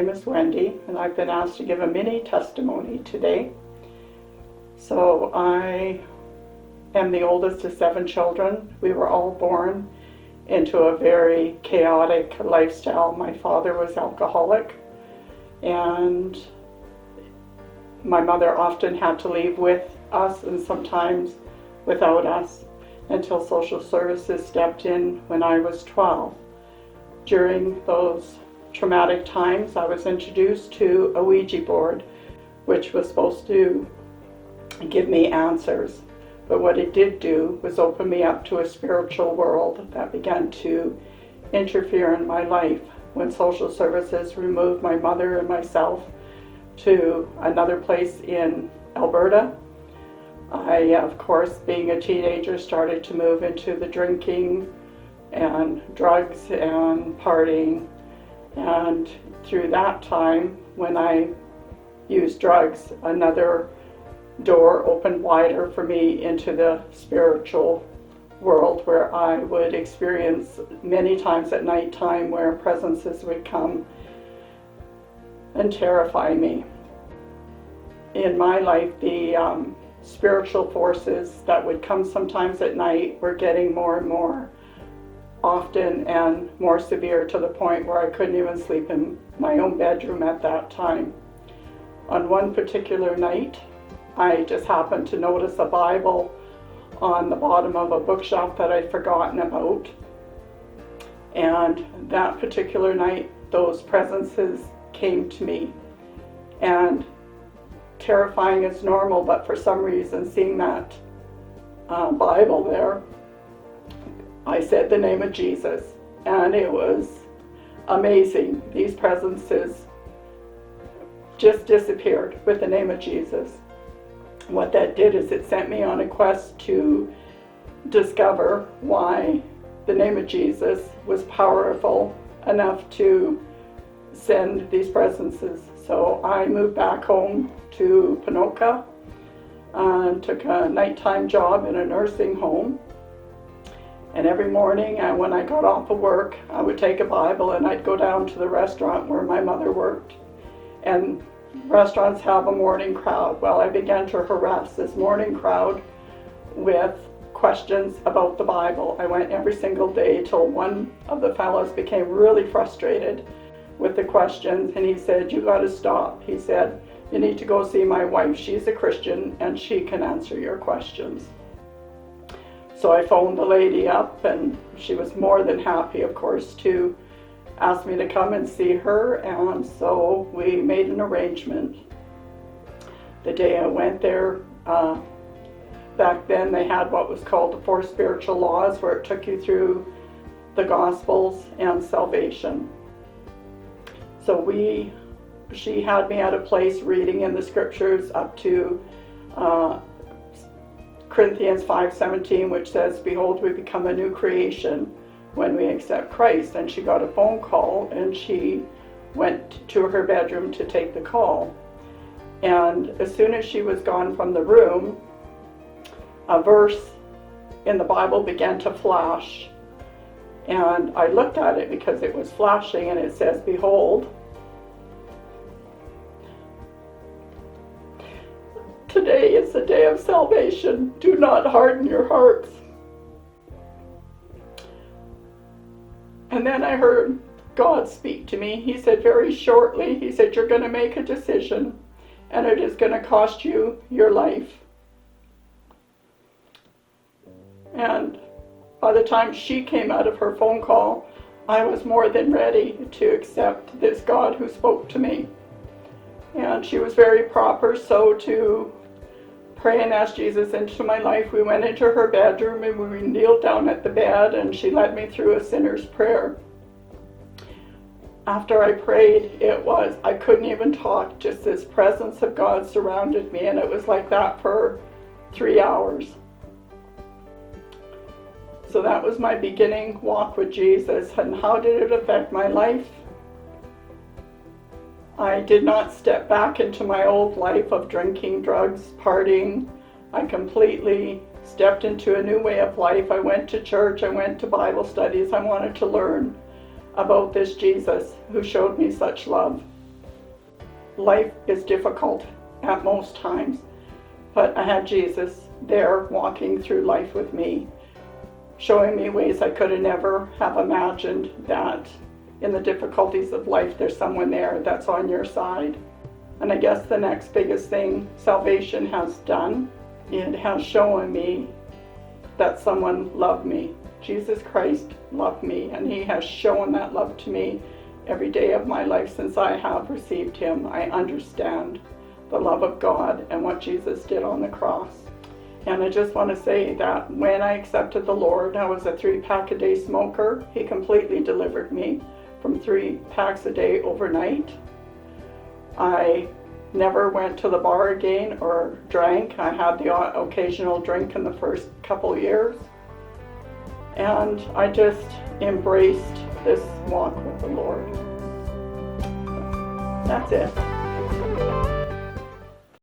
name is Wendy, and I've been asked to give a mini testimony today. So I am the oldest of 7 children. We were all born into a very chaotic lifestyle. My father was alcoholic, and my mother often had to leave with us and sometimes without us until social services stepped in when I was 12. During those traumatic times, I was introduced to a Ouija board, which was supposed to give me answers. But what it did do was open me up to a spiritual world that began to interfere in my life. When social services removed my mother and myself to another place in Alberta, I, of course, being a teenager, started to move into the drinking and drugs and partying. And through that time, when I used drugs, another door opened wider for me into the spiritual world, where I would experience many times at night time where presences would come and terrify me. In my life, the spiritual forces that would come sometimes at night were getting more and more often and more severe, to the point where I couldn't even sleep in my own bedroom at that time. On one particular night, I just happened to notice a Bible on the bottom of a bookshelf that I'd forgotten about. And that particular night, those presences came to me. And terrifying as normal, but for some reason, seeing that Bible there, I said the name of Jesus, and it was amazing. These presences just disappeared with the name of Jesus. What that did is it sent me on a quest to discover why the name of Jesus was powerful enough to send these presences. So I moved back home to Ponoka and took a nighttime job in a nursing home. And every morning when I got off of work, I would take a Bible and I'd go down to the restaurant where my mother worked. And restaurants have a morning crowd. Well, I began to harass this morning crowd with questions about the Bible. I went every single day till one of the fellows became really frustrated with the questions, and he said, "You got to stop." He said, "You need to go see my wife. She's a Christian and she can answer your questions." So I phoned the lady up, and she was more than happy, of course, to ask me to come and see her, and so we made an arrangement. The day I went there, back then they had what was called the 4 spiritual laws, where it took you through the Gospels and salvation. So she had me at a place reading in the scriptures up to Corinthians 5:17, which says, "Behold, we become a new creation when we accept Christ." And she got a phone call, and she went to her bedroom to take the call. And as soon as she was gone from the room, a verse in the Bible began to flash. And I looked at it because it was flashing, and it says, "Behold, today is the day of salvation. Do not harden your hearts." And then I heard God speak to me. He said very shortly, he said, "You're going to make a decision, and it is going to cost you your life." And by the time she came out of her phone call, I was more than ready to accept this God who spoke to me. And she was very proper so to pray and ask Jesus into my life. We went into her bedroom and we kneeled down at the bed, and she led me through a sinner's prayer. After I prayed, I couldn't even talk, just this presence of God surrounded me, and it was like that for 3 hours. So that was my beginning walk with Jesus. And how did it affect my life? I did not step back into my old life of drinking, drugs, partying. I completely stepped into a new way of life. I went to church, I went to Bible studies. I wanted to learn about this Jesus who showed me such love. life is difficult at most times, but I had Jesus there walking through life with me, showing me ways I could have never have imagined, that in the difficulties of life there's someone there that's on your side. And I guess the next biggest thing salvation has done, it has shown me that someone loved me. Jesus Christ loved me, and he has shown that love to me every day of my life since I have received him. I understand the love of God and what Jesus did on the cross. And I just want to say that when I accepted the Lord, I was a 3-pack-a-day smoker. He completely delivered me from 3 packs a day overnight. I never went to the bar again or drank. I had the occasional drink in the first couple years. And I just embraced this walk with the Lord. That's it.